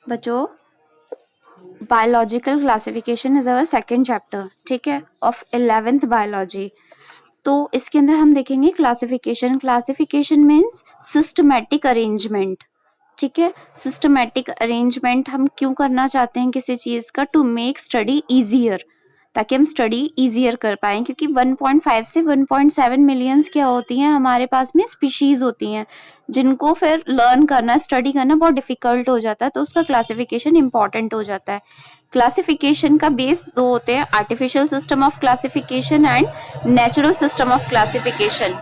बच्चों, biological classification is our second chapter, ठीक है, ऑफ 11th बायोलॉजी। तो इसके अंदर हम देखेंगे classification. Classification means systematic arrangement, ठीक है। सिस्टमैटिक अरेंजमेंट हम क्यों करना चाहते हैं किसी चीज का? टू मेक स्टडी इजियर, ताकि हम स्टडी इजियर कर पाए, क्योंकि 1.5 से 1.7 मिलियंस क्या होती हैं हमारे पास में, स्पीशीज होती हैं, जिनको फिर लर्न करना, स्टडी करना बहुत डिफिकल्ट हो जाता है, तो उसका क्लासिफिकेशन इंपॉर्टेंट हो जाता है। क्लासिफिकेशन का बेस दो होते हैं, artificial system of classification and natural system of classification.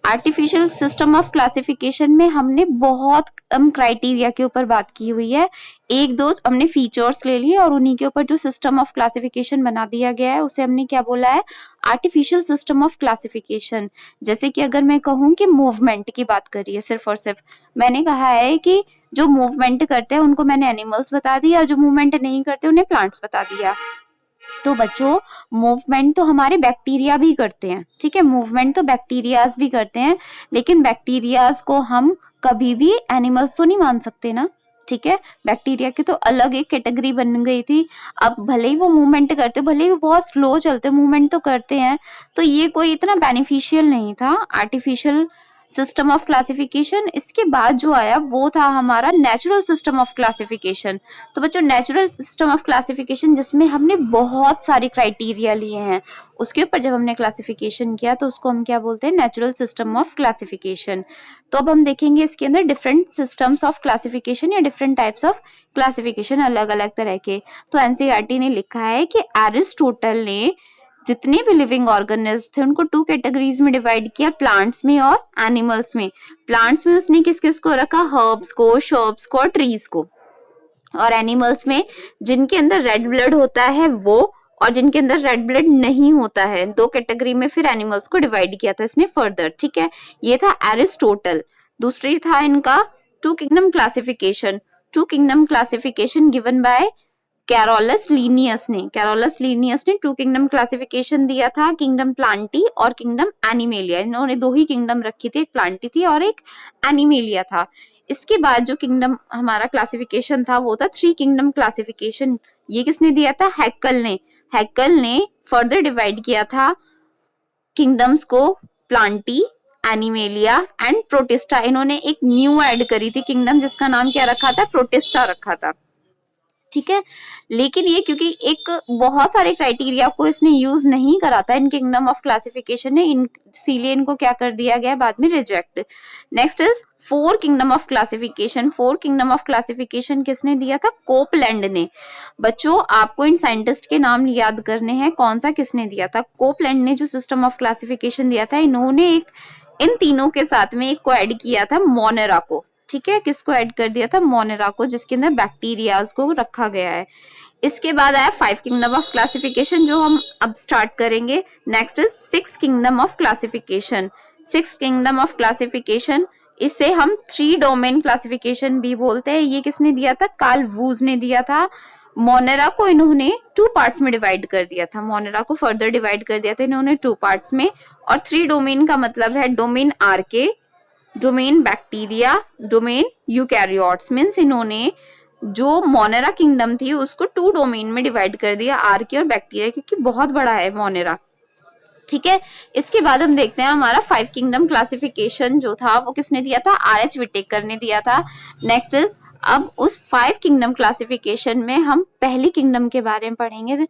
Artificial system of classification में हमने बहुत कम क्राइटेरिया के ऊपर बात की हुई है, एक दो हमने फीचर्स ले लिए और उन्हीं के ऊपर जो सिस्टम ऑफ क्लासिफिकेशन बना दिया गया है उसे हमने क्या बोला है? Artificial system of classification. जैसे कि अगर मैं कहूँ कि मूवमेंट की बात करिए, सिर्फ और सिर्फ मैंने कहा है कि जो मूवमेंट करते हैं उनको मैंने एनिमल्स बता दिया, जो मूवमेंट नहीं करते उन्हें प्लांट्स बता दिया। तो बच्चों, मूवमेंट तो हमारे बैक्टीरिया भी करते हैं, ठीक है, मूवमेंट तो बैक्टीरियाज भी करते हैं, लेकिन बैक्टीरियाज को हम कभी भी एनिमल्स तो नहीं मान सकते ना, ठीक है। बैक्टीरिया की तो अलग एक कैटेगरी बन गई थी। अब भले ही वो मूवमेंट करते, भले ही वो बहुत स्लो चलते, मूवमेंट तो करते हैं, तो ये कोई इतना बेनिफिशियल नहीं था आर्टिफिशियल सिस्टम ऑफ क्लासिफिकेशन। इसके बाद जो आया वो था हमारा नेचुरल सिस्टम ऑफ क्लासिफिकेशन। तो बच्चों, नेचुरल सिस्टम ऑफ क्लासिफिकेशन जिसमें हमने बहुत सारे क्राइटेरिया लिए हैं, उसके ऊपर जब हमने क्लासिफिकेशन किया तो उसको हम क्या बोलते हैं? Natural system of classification. तो अब हम देखेंगे इसके अंदर डिफरेंट सिस्टम्स ऑफ क्लासिफिकेशन या डिफरेंट टाइप्स ऑफ क्लासिफिकेशन, अलग अलग तरह के। तो एनसीईआरटी ने लिखा है कि एरिस्टोटल ने जितने भी लिविंग ऑर्गेनिज्म थे उनको टू कैटेगरीज में डिवाइड किया, प्लांट्स में और एनिमल्स में। प्लांट्स में उसने किस किस को रखा? हर्ब्स को, शर्ब्स को और ट्रीज को। और एनिमल्स में जिनके अंदर रेड ब्लड होता है वो, और जिनके अंदर रेड ब्लड नहीं होता है, दो कैटेगरी में फिर एनिमल्स को डिवाइड किया था इसने फर्दर, ठीक है। ये था एरिस्टोटल। दूसरी था इनका two kingdom classification. Two kingdom classification given by Carolus Linnaeus ने टू किंगडम क्लासिफिकेशन दिया था, किंगडम प्लांटी और किंगडम एनिमेलिया। इन्होंने दो ही किंगडम रखी थी, एक प्लांटी थी और एक एनिमेलिया था। इसके बाद जो किंगडम हमारा क्लासिफिकेशन था वो था थ्री किंगडम क्लासिफिकेशन। ये किसने दिया था? हैक्कल ने फर्दर डिवाइड किया था किंगडम्स को, प्लांटी, एनिमेलिया एंड प्रोटिस्टा। इन्होंने एक न्यू ऐड करी थी किंगडम, जिसका नाम क्या रखा था? प्रोटिस्टा रखा था, ठीक है। लेकिन ये क्योंकि एक बहुत सारे क्राइटेरिया को इसने यूज नहीं करा था इन किंगडम ऑफ क्लासिफिकेशन ने, इसीलिए इनको क्या कर दिया गया बाद में? Reject. Next is four kingdom of classification. Four kingdom of classification किसने दिया था? कोपलैंड ने। बच्चों, आपको इन साइंटिस्ट के नाम याद करने हैं, कौन सा किसने दिया था? कोपलैंड ने जो सिस्टम ऑफ क्लासिफिकेशन दिया था, इन्होंने एक इन तीनों के साथ में एक को ऐड किया था, मोनेरा को, ठीक है। किसको ऐड कर दिया था? मोनेरा को, जिसके अंदर बैक्टीरियाज को रखा गया है। इसके बाद आया फाइव किंगडम ऑफ क्लासिफिकेशन, जो हम अब स्टार्ट करेंगे। Next is six kingdom of classification. Six kingdom of classification, इसे हम थ्री डोमेन क्लासिफिकेशन भी बोलते हैं। ये किसने दिया था? कार्ल वूज ने दिया था। मोनेरा को इन्होंने टू पार्ट्स में डिवाइड कर दिया था, मोनेरा को फर्दर डिवाइड कर दिया था इन्होंने टू पार्ट्स में। और थ्री डोमेन का मतलब है domain archaea, domain bacteria, domain eukaryotes. Means इन्होंने जो मोनेरा किंगडम थी उसको टू डोमेन में डिवाइड कर दिया, आर्के और बैक्टीरिया, क्योंकि बहुत बड़ा है मोनेरा, ठीक है। इसके बाद हम देखते हैं हमारा फाइव किंगडम क्लासिफिकेशन जो था वो किसने दिया था? आर.एच. विटेकर ने दिया था। नेक्स्ट इज, अब उस फाइव किंगडम क्लासिफिकेशन में हम पहली किंगडम के बारे में पढ़ेंगे,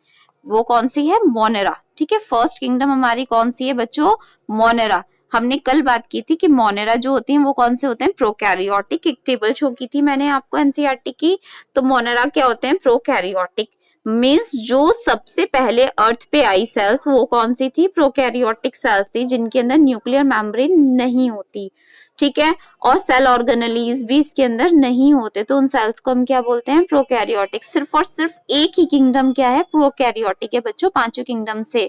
वो कौन सी है? मोनेरा, ठीक है। फर्स्ट किंगडम हमारी कौन सी है बच्चों? मोनेरा। हमने कल बात की थी कि मोनेरा जो होती हैं वो कौन से होते हैं? प्रोकैरियोटिक। एक टेबल शो की थी मैंने आपको एनसीईआरटी की, तो मोनेरा क्या होते हैं? प्रोकैरियोटिक। मीन्स जो सबसे पहले अर्थ पे आई सेल्स वो कौन सी थी? प्रोकैरियोटिक सेल्स थी, जिनके अंदर न्यूक्लियर मेम्ब्रेन नहीं होती, ठीक है। और सेल ऑर्गेनेलीज भी इसके अंदर नहीं होते, तो उन सेल्स को हम क्या बोलते हैं? प्रोकैरियोटिक। सिर्फ और सिर्फ एक ही किंगडम क्या है? प्रोकैरियोटिक है बच्चों, पांचों किंगडम से।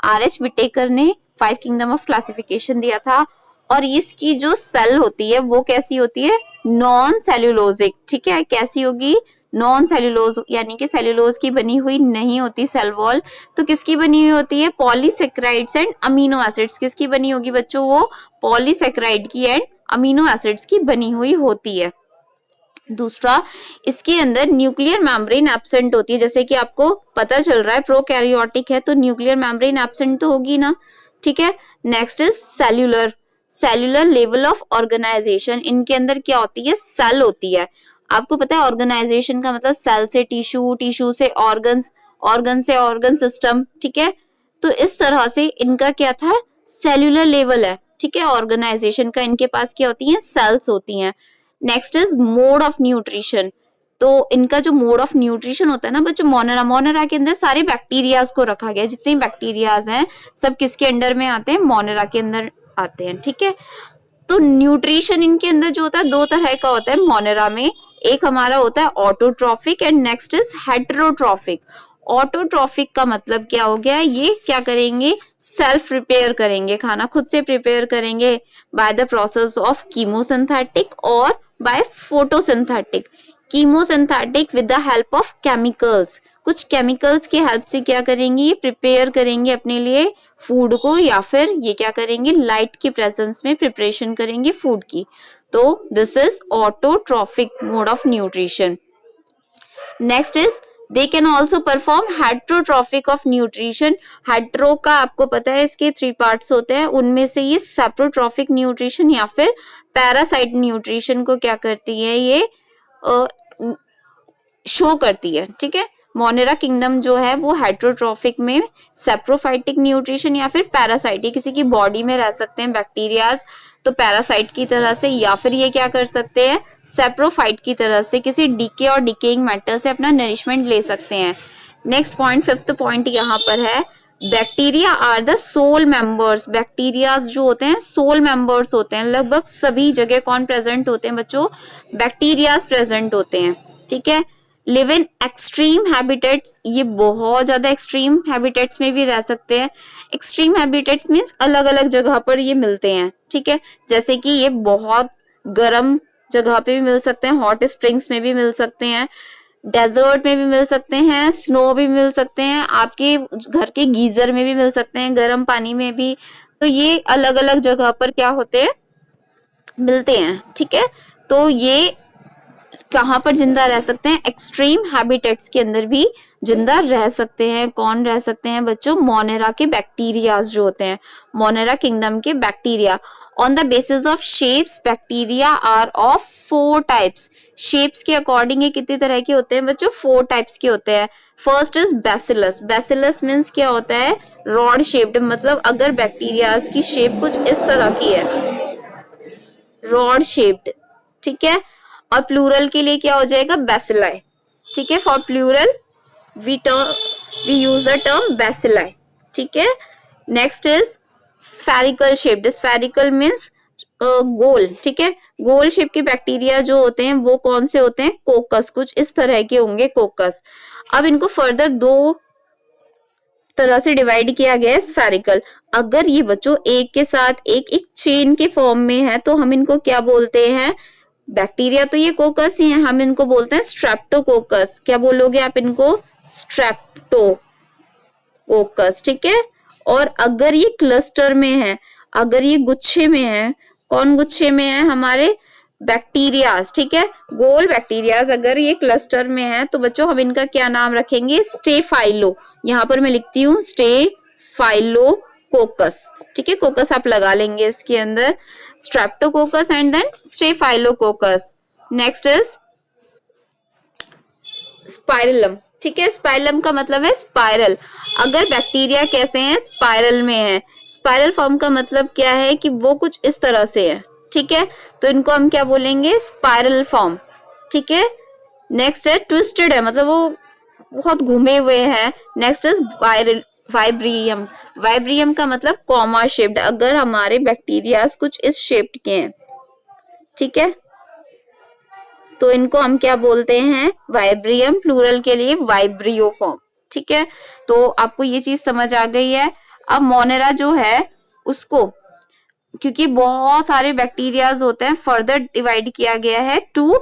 आर.एच. विटेकर ने फाइव किंगडम ऑफ क्लासिफिकेशन दिया था। और इसकी जो सेल होती है वो कैसी होती है? नॉन सेल्यूलोजिक, ठीक है। कैसी होगी? नॉन सेल्यूलोज, यानी कि सेल्यूलोज की बनी हुई नहीं होती सेल वॉल, तो किसकी बनी हुई होती है? Polysaccharides and amino acids. किसकी बनी होगी बच्चों? वो पॉलीसेक्राइड की एंड अमीनो एसिड्स की बनी हुई होती है। दूसरा, इसके अंदर न्यूक्लियर मेम्ब्रेन एब्सेंट होती है, जैसे कि आपको पता चल रहा है प्रोकैरियोटिक है तो न्यूक्लियर मेम्ब्रेन एब्सेंट तो होगी ना, ठीक है। Next is cellular, cellular level of organisation, इनके अंदर क्या होती है, सेल होती है। आपको पता है ऑर्गेनाइजेशन का मतलब सेल से टिश्यू, टिश्यू से ऑर्गन्स, ऑर्गन से ऑर्गन सिस्टम, ठीक है। तो इस तरह से इनका क्या था, सेल्यूलर लेवल है, ठीक है। ऑर्गेनाइजेशन का इनके पास क्या होती है, सेल्स होती हैं। Next is mode of nutrition, तो इनका जो मोड ऑफ न्यूट्रिशन होता है ना बच्चों, मोनेरा, मोनेरा के अंदर सारे बैक्टीरियाज को रखा गया है, जितने बैक्टीरियाज हैं सब किसके अंडर में आते हैं, मोनेरा के अंदर आते हैं, ठीक है। तो न्यूट्रिशन इनके अंदर जो होता है दो तरह का होता है मोनेरा में, एक हमारा होता है autotrophic and next is heterotrophic. Autotrophic का मतलब क्या हो गया, ये क्या करेंगे, सेल्फ प्रिपेयर करेंगे, खाना खुद से प्रिपेयर करेंगे by the process of chemosynthetic और by photosynthetic. Chemosynthetic with the help of chemicals, कुछ केमिकल्स की हेल्प से क्या करेंगे, ये प्रिपेयर करेंगे अपने लिए फूड को, या फिर ये क्या करेंगे, लाइट की प्रेजेंस में प्रिपरेशन करेंगे फूड की। तो this is autotrophic mode of nutrition. Next is they can also perform heterotrophic of nutrition. Hetero का आपको पता है इसके 3 पार्ट्स होते हैं, उनमें से ये सेप्रोट्रॉफिक न्यूट्रिशन या फिर पैरासाइट न्यूट्रिशन को क्या करती है, ये शो करती है, ठीक है। मोनेरा किंगडम जो है वो हेट्रोट्रॉफिक में सेप्रोफाइटिक न्यूट्रिशन या फिर पैरासाइटिक, किसी की बॉडी में रह सकते हैं बैक्टीरियाज तो पैरासाइट की तरह से, या फिर ये क्या कर सकते हैं, सेप्रोफाइट की तरह से किसी डीके और डिकेइंग मैटर से अपना नरिशमेंट ले सकते हैं। नेक्स्ट पॉइंट, 5th पॉइंट यहाँ पर है, bacteria are the sole members. Bacterias जो होते हैं सोल मेंबर्स होते हैं, लगभग सभी जगह कौन प्रेजेंट होते हैं बच्चों, बैक्टीरियाज प्रेजेंट होते हैं, ठीक है। लिव इन एक्सट्रीम हैबिटेट्स, ये बहुत ज्यादा एक्सट्रीम हैबिटेट्स में भी रह सकते हैं। एक्सट्रीम हैबिटेट्स मीन्स अलग अलग जगह पर ये मिलते हैं, ठीक है। जैसे कि ये बहुत गर्म जगह पे भी मिल सकते हैं, हॉट स्प्रिंग्स में भी मिल सकते हैं, डेजर्ट में भी मिल सकते हैं, स्नो भी मिल सकते हैं, आपके घर के गीजर में भी मिल सकते हैं, गर्म पानी में भी। तो ये अलग अलग जगह पर क्या होते हैं, मिलते हैं, ठीक है। तो ये कहाँ पर जिंदा रह सकते हैं, एक्सट्रीम हैबिटेट्स के अंदर भी जिंदा रह सकते हैं। कौन रह सकते हैं बच्चों, मोनेरा के बैक्टीरियाज जो होते हैं, मोनेरा किंगडम के bacteria. On the basis of shapes, bacteria are of 4 types. Shapes के अकॉर्डिंग ये कितनी तरह के होते हैं बच्चों, 4 टाइप्स के होते हैं। First is bacillus, bacillus means क्या होता है, रॉड शेप्ड, मतलब अगर बैक्टीरियाज की शेप कुछ इस तरह की है, रॉड शेप्ड, ठीक है। और प्लूरल के लिए क्या हो जाएगा, बैसिलाई, ठीक है। For plural we use the term bacilli, ठीक है। Next is spherical shaped, spherical means गोल, ठीक है। गोल शेप के बैक्टीरिया जो होते हैं वो कौन से होते हैं, कोकस, कुछ इस तरह के होंगे कोकस। अब इनको फर्दर 2 तरह से डिवाइड किया गया है, स्फेरिकल। अगर ये बच्चों एक के साथ एक चेन के फॉर्म में है तो हम इनको क्या बोलते हैं, बैक्टीरिया तो ये कोकस ही है, हम इनको बोलते हैं स्ट्रेप्टोकोकस। क्या बोलोगे आप इनको, स्ट्रेप्टोकोकस, ठीक है। और अगर ये क्लस्टर में है, अगर ये गुच्छे में है, कौन गुच्छे में है, हमारे बैक्टीरियाज, ठीक है। गोल बैक्टीरियाज अगर ये क्लस्टर में है तो बच्चों हम इनका क्या नाम रखेंगे, स्टेफाइलो। यहाँ पर मैं लिखती हूँ स्टेफाइलोकोकस, ठीक है। कोकस आप लगा लेंगे इसके अंदर, Streptococcus and then Staphylococcus. Next is spirillum, ठीक है। स्पाइरलम का मतलब है स्पाइरल। अगर बैक्टीरिया कैसे हैं, स्पाइरल में है। स्पाइरल फॉर्म का मतलब क्या है कि वो कुछ इस तरह से है, ठीक है। तो इनको हम क्या बोलेंगे, स्पाइरल फॉर्म, ठीक है। नेक्स्ट है ट्विस्टेड है, मतलब वो बहुत घूमे हुए हैं। नेक्स्ट इज वाइब्रियम, वाइब्रियम का मतलब कॉमा शेप्ड, अगर हमारे बैक्टीरिया कुछ इस शेप्ड के हैं, ठीक है। तो इनको हम क्या बोलते हैं, वाइब्रियम, प्लूरल के लिए वाइब्रियो फॉर्म, ठीक है। तो आपको ये चीज समझ आ गई है। अब मोनेरा जो है उसको, क्योंकि बहुत सारे बैक्टीरियाज होते हैं, फर्दर डिवाइड किया गया है 2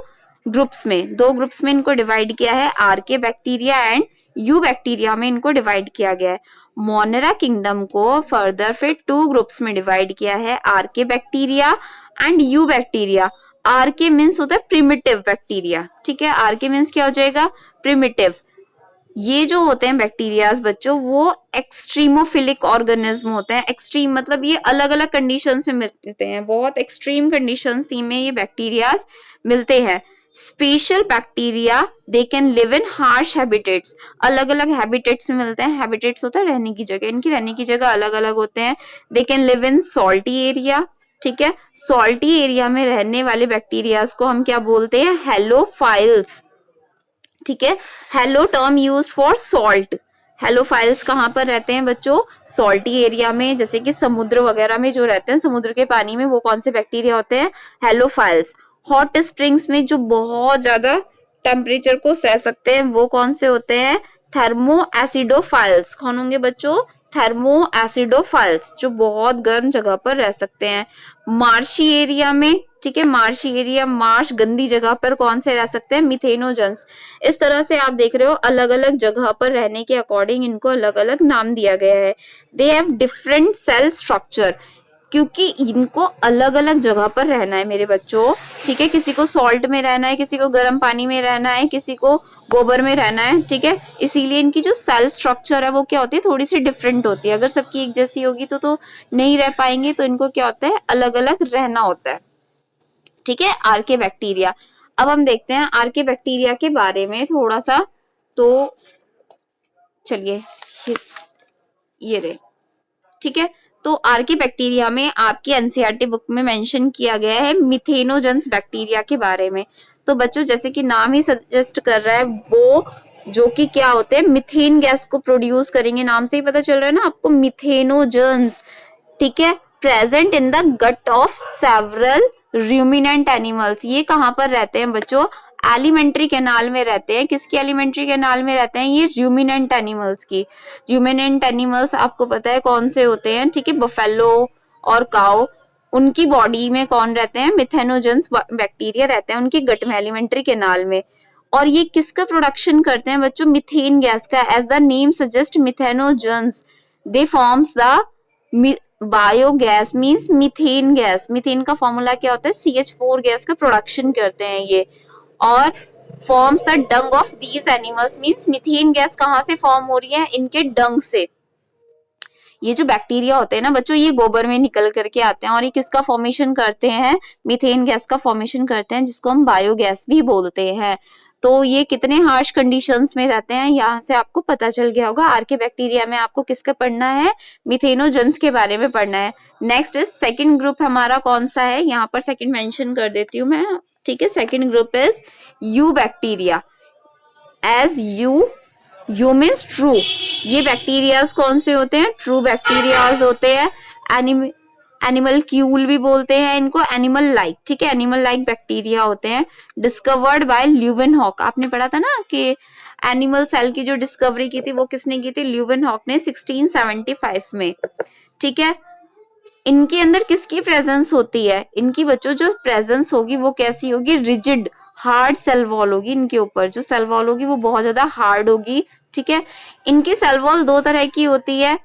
ग्रुप्स में, 2 ग्रुप्स में इनको डिवाइड किया है, archaebacteria and you bacteria में इनको डिवाइड किया गया है। मोनेरा किंगडम को फर्दर फिर 2 ग्रुप्स में डिवाइड किया है, archaebacteria and eubacteria. Archae means होता है प्रिमिटिव बैक्टीरिया, ठीक है, आर के मीन्स क्या हो जाएगा, प्रिमिटिव। ये जो होते हैं बैक्टीरियाज बच्चों, वो एक्सट्रीमोफिलिक ऑर्गेनिज्म होते हैं। एक्सट्रीम मतलब ये अलग अलग कंडीशंस में मिलते हैं, बहुत एक्सट्रीम कंडीशंस में ये बैक्टीरियाज मिलते हैं। Special bacteria they can live in harsh habitats, अलग अलग हैबिटेट्स में मिलते हैं। हैबिटेट्स होता है रहने की जगह, इनकी रहने की जगह अलग अलग होते हैं। They can live in salty area, ठीक है, सॉल्टी एरिया में रहने वाले बैक्टीरियाज को हम क्या बोलते हैं, हेलोफाइल्स, ठीक है। Hello term use for salt, halophiles कहाँ पर रहते हैं बच्चों, सॉल्टी एरिया में, जैसे कि समुद्र वगैरह में जो रहते हैं, समुद्र के पानी में, वो कौन से बैक्टीरिया होते हैं, हेलोफाइल्स। हॉट स्प्रिंग्स में जो बहुत ज्यादा टेम्परेचर को सह सकते हैं, वो कौन से होते हैं, थर्मो एसिडोफाइल्स। कौन होंगे बच्चों, थर्मो एसिडोफाइल्स, जो बहुत गर्म जगह पर रह सकते हैं। मार्शी एरिया में, ठीक है, मार्शी एरिया, मार्श गंदी जगह पर कौन से रह सकते हैं, मिथेनोजन्स। इस तरह से आप देख रहे हो अलग अलग जगह पर रहने के अकॉर्डिंग इनको अलग अलग नाम दिया गया है। They have different cell structure, क्योंकि इनको अलग अलग जगह पर रहना है मेरे बच्चों, ठीक है, किसी को सॉल्ट में रहना है, किसी को गर्म पानी में रहना है, किसी को गोबर में रहना है, ठीक है, इसीलिए इनकी जो सेल स्ट्रक्चर है वो क्या होती है, थोड़ी सी डिफरेंट होती है। अगर सबकी एक जैसी होगी तो नहीं रह पाएंगे, तो इनको क्या होता है, अलग अलग रहना होता है, ठीक है, आर्के बैक्टीरिया। अब हम देखते हैं आर्के बैक्टीरिया के बारे में थोड़ा सा, तो चलिए ये रहे, ठीक है। तो आर्के बैक्टीरिया में आपकी एनसीईआरटी बुक में मेंशन किया गया है मिथेनोजन्स बैक्टीरिया के बारे में। तो बच्चों जैसे कि नाम ही सजेस्ट कर रहा है, वो जो कि क्या होते हैं, मिथेन गैस को प्रोड्यूस करेंगे, नाम से ही पता चल रहा है ना आपको, मिथेनोजन्स, ठीक है, present in the gut of several ruminant animals. ये कहां पर रहते हैं बच्चों, एलिमेंट्री कैनाल में रहते हैं। किसकी एलिमेंट्री कैनाल में रहते हैं, ये रूमिनेंट एनिमल्स की। रूमिनेंट एनिमल्स आपको पता है कौन से होते हैं, ठीक है, बफेलो और काउ, उनकी बॉडी में कौन रहते हैं, मिथेनोजन्स बैक्टीरिया रहते हैं उनके गट में, एलिमेंट्री कैनाल में। और ये किसका प्रोडक्शन करते हैं बच्चों, मिथेन गैस का। As the name suggest, methanogens they forms the biogas, means methane gas. Methane का फॉर्मूला क्या होता है, CH4 गैस का प्रोडक्शन करते हैं ये। और forms the Dang of these animals, means methane gas कहां से फॉर्म हो रही है, इनके डंग से। ये जो बैक्टीरिया होते हैं ना बच्चों, ये गोबर में निकल करके आते हैं और ये किसका फॉर्मेशन करते हैं, मीथेन गैस का फॉर्मेशन करते हैं, जिसको हम बायोगैस भी बोलते हैं। तो ये कितने हार्श कंडीशंस में रहते हैं, यहाँ से आपको पता चल गया होगा। आर्के बैक्टीरिया में आपको किसका पढ़ना है, मिथेनोजन्स के बारे में पढ़ना है। नेक्स्ट इज सेकंड ग्रुप हमारा कौन सा है, यहाँ पर सेकंड मेंशन कर देती हूँ मैं, ठीक है। Second group is eubacteria, as eu means true. ये बैक्टीरियाज कौन से होते हैं, ट्रू बैक्टीरियाज होते हैं। एनिमल क्यूल भी बोलते हैं इनको, एनिमल लाइक, ठीक है, एनिमल लाइक बैक्टीरिया होते हैं। डिस्कवर्ड बाय ल्यूवेनहॉक, आपने पढ़ा था ना कि एनिमल सेल की जो डिस्कवरी की थी वो किसने की थी, ल्यूवेनहॉक ने 1675 में, ठीक है। इनके अंदर किसकी प्रेजेंस होती है, इनकी बच्चों जो प्रेजेंस होगी वो कैसी होगी, रिजिड हार्ड सेल वॉल होगी। इनके ऊपर जो सेल वॉल होगी वो बहुत ज्यादा हार्ड होगी, ठीक है। इनकी सेल वॉल दो तरह की होती है,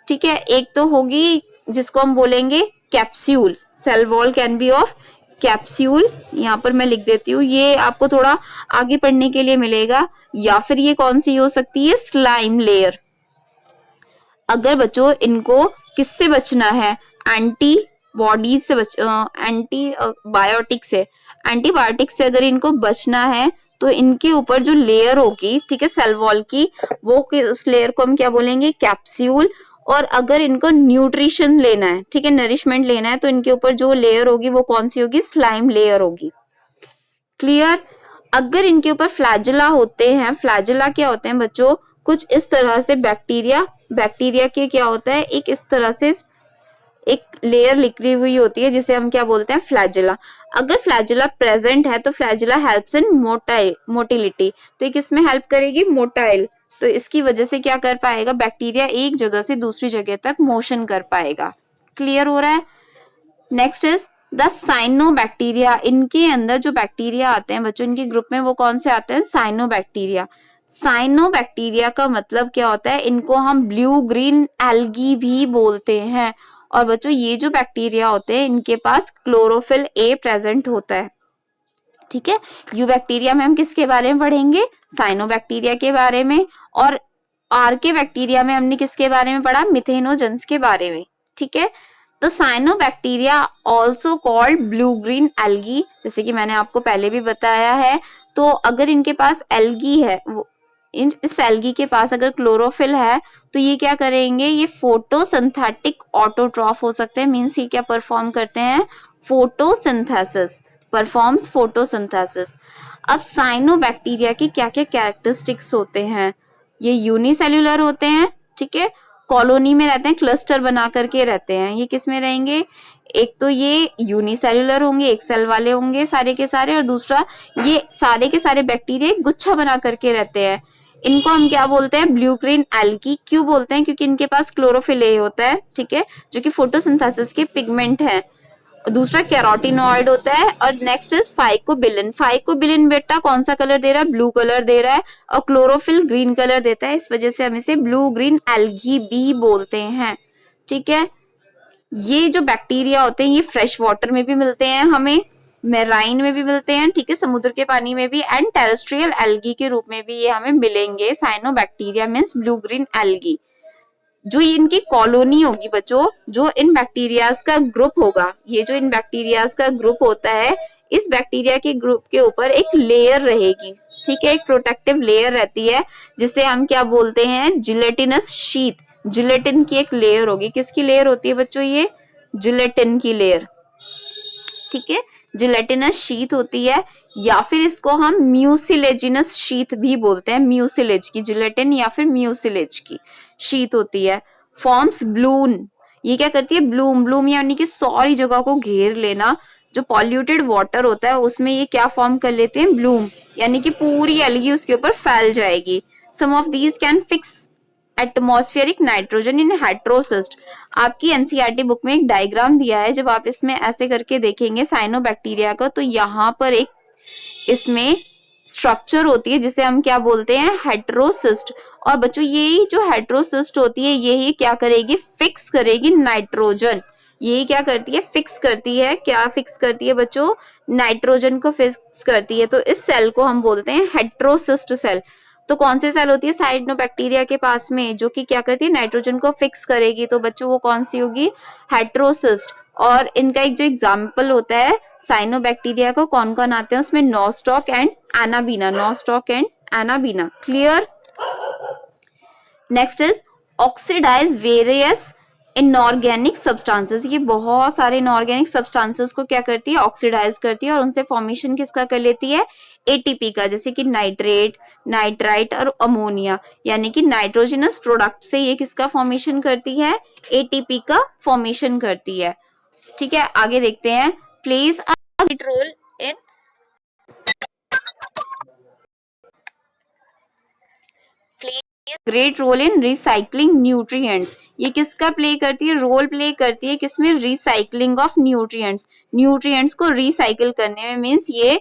ठीक है, एक तो होगी जिसको हम बोलेंगे capsule, cell wall can be of capsule, यहाँ पर मैं लिख देती हूँ, ये आपको थोड़ा आगे पढ़ने के लिए मिलेगा। या फिर ये कौन सी हो सकती है, स्लाइम लेयर। अगर बच्चों इनको किससे बचना है, एंटीबॉडीज से एंटीबायोटिक से, एंटीबायोटिक से अगर इनको बचना है तो इनके ऊपर जो लेयर होगी, ठीक है, सेल वॉल की, वो उस लेयर को हम क्या बोलेंगे, कैप्सूल। और अगर इनको न्यूट्रिशन लेना है, ठीक है, नरिशमेंट लेना है, तो इनके ऊपर जो लेयर होगी वो कौन सी होगी, स्लाइम लेयर होगी। क्लियर। अगर इनके ऊपर फ्लैजेला होते हैं, फ्लैजेला क्या होते हैं बच्चों, कुछ इस तरह से बैक्टीरिया के क्या होता है, एक इस तरह से एक लेयर निकली हुई होती है जिसे हम क्या बोलते हैं, फ्लैजेला। अगर फ्लैजेला प्रेजेंट है तो फ्लैजेला हेल्प्स इन मोटिलिटी, तो एक इसमें हेल्प करेगी, मोटाइल। तो इसकी वजह से क्या कर पाएगा, बैक्टीरिया एक जगह से दूसरी जगह तक मोशन कर पाएगा। क्लियर हो रहा है। Next is the cyanobacteria. इनके अंदर जो बैक्टीरिया आते हैं बच्चों, इनके ग्रुप में वो कौन से आते हैं, साइनोबैक्टीरिया। साइनोबैक्टीरिया का मतलब क्या होता है, इनको हम ब्लू ग्रीन एल्गी भी बोलते हैं। और बच्चों ये जो बैक्टीरिया होते हैं इनके पास क्लोरोफिल ए प्रेजेंट होता है, ठीक है। यू बैक्टीरिया में हम किसके बारे में पढ़ेंगे, साइनोबैक्टीरिया के बारे में, और आर के बैक्टीरिया में हमने किसके बारे में पढ़ा, मिथेनोजेंस के बारे में। ठीक है। तो cyanobacteria also called blue green algae, जैसे कि मैंने आपको पहले भी बताया है। तो अगर इनके पास एल्गी है, इस एल्गी के पास अगर क्लोरोफिल है, तो ये क्या करेंगे, ये फोटोसिंथेटिक ऑटोट्रॉफ हो सकते हैं। मीन्स ये क्या परफॉर्म करते हैं, फोटोसिंथेसिस, परफॉर्म्स फोटोसिंथेसिस। अब साइनोबैक्टीरिया की क्या क्या कैरेक्टरिस्टिक्स होते हैं, ये यूनिसेल्युलर होते हैं। ठीक है, कॉलोनी में रहते हैं, क्लस्टर बना करके रहते हैं। ये किस में रहेंगे, एक तो ये यूनिसेल्युलर होंगे, एक सेल वाले होंगे सारे के सारे, और दूसरा ये सारे के सारे बैक्टीरिया गुच्छा बना करके रहते हैं। इनको हम क्या बोलते हैं, ब्लू ग्रीन एल्गी। क्यों बोलते हैं, क्योंकि इनके पास क्लोरोफिल ए होता है। ठीक है, जो कि फोटोसिंथेसिस के पिगमेंट है। दूसरा कैरोटिनॉइड होता है, और नेक्स्ट इज फाइकोबिलिन। फाइकोबिलिन बेटा कौन सा कलर दे रहा है, ब्लू कलर दे रहा है, और क्लोरोफिल ग्रीन कलर देता है। इस वजह से हम इसे ब्लू ग्रीन एल्गी भी बोलते हैं। ठीक है, ये जो बैक्टीरिया होते हैं ये फ्रेश वाटर में भी मिलते हैं हमें, मेराइन में भी मिलते हैं। ठीक है, समुद्र के पानी में भी, एंड टेरेस्ट्रियल एल्गी के रूप में भी ये हमें मिलेंगे। Cyanobacteria means blue green algae. जो इनकी कॉलोनी होगी बच्चों, जो इन बैक्टीरियाज का ग्रुप होगा, ये जो इन बैक्टीरियाज का ग्रुप होता है, इस बैक्टीरिया के ग्रुप के ऊपर एक लेयर रहेगी। ठीक है, एक प्रोटेक्टिव लेयर रहती है, जिसे हम क्या बोलते हैं, जिलेटिनस शीथ। जिलेटिन की एक लेयर होगी। किसकी लेयर होती है बच्चों, ये जिलेटिन की लेयर। ठीक है, जिलेटिनस शीथ होती है, या फिर इसको हम म्यूसिलेजिनस शीथ भी बोलते हैं। म्यूसिलेज की जिलेटिन या फिर म्यूसिलेज की शीथ होती है। फॉर्म्स ब्लूम, ये क्या करती है, ब्लूम। ब्लूम यानी कि सारी जगह को घेर लेना। जो पॉल्यूटेड वाटर होता है उसमें ये क्या फॉर्म कर लेते हैं, ब्लूम, यानी कि पूरी एल्गी उसके ऊपर फैल जाएगी। Some of these can fix atmospheric nitrogen in heterocyst. आपकी एनसीईआरटी बुक में एक डायग्राम दिया है, जब आप इसमें ऐसे करके देखेंगे साइनोबैक्टीरिया का, तो यहाँ पर एक इसमें स्ट्रक्चर होती है जिसे हम क्या बोलते हैं, हेट्रोसिस्ट। और बच्चों यही जो हेट्रोसिस्ट होती है, यही क्या करेगी, फिक्स करेगी नाइट्रोजन। यही क्या करती है, फिक्स करती है। क्या फिक्स करती है बच्चों, नाइट्रोजन को फिक्स करती है। तो इस सेल को हम बोलते हैं हेट्रोसिस्ट सेल। तो कौन सी सेल होती है साइनोबैक्टीरिया के पास में, जो कि क्या करती है, नाइट्रोजन को फिक्स करेगी। तो बच्चों वो कौन सी होगी, हेट्रोसिस्ट। और इनका एक जो एग्जाम्पल होता है साइनोबैक्टीरिया को, कौन कौन आते हैं उसमें, Nostoc and Anabaena. Nostoc and Anabaena, clear. Next is oxidise various inorganic substances. ये बहुत सारे इनऑर्गेनिक सब्सटेंसेस को क्या करती है, ऑक्सीडाइज करती है, और उनसे फॉर्मेशन किसका कर लेती है, एटीपी का। जैसे कि नाइट्रेट, नाइट्राइट और अमोनिया, यानी कि नाइट्रोजनस प्रोडक्ट से ये किसका फॉर्मेशन करती है, एटीपी का फॉर्मेशन करती है। ठीक है, आगे देखते हैं। Plays a role in great role in recycling nutrients. ये किसका प्ले करती है, रोल प्ले करती है किसमें, रिसाइकलिंग ऑफ न्यूट्रिएंट्स। न्यूट्रिएंट्स को रिसाइकल करने में, मींस ये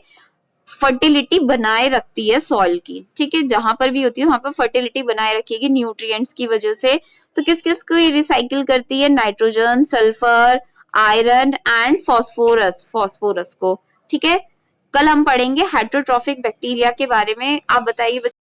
फर्टिलिटी बनाए रखती है सॉइल की। ठीक है, जहां पर भी होती है वहां पर फर्टिलिटी बनाए रखेगी न्यूट्रिएंट्स की वजह से। तो किस किस को ये रिसाइकिल करती है, nitrogen, sulphur, iron and phosphorus, phosphorus को। ठीक है, कल हम पढ़ेंगे हेट्रोट्रॉफिक बैक्टीरिया के बारे में। आप बताइए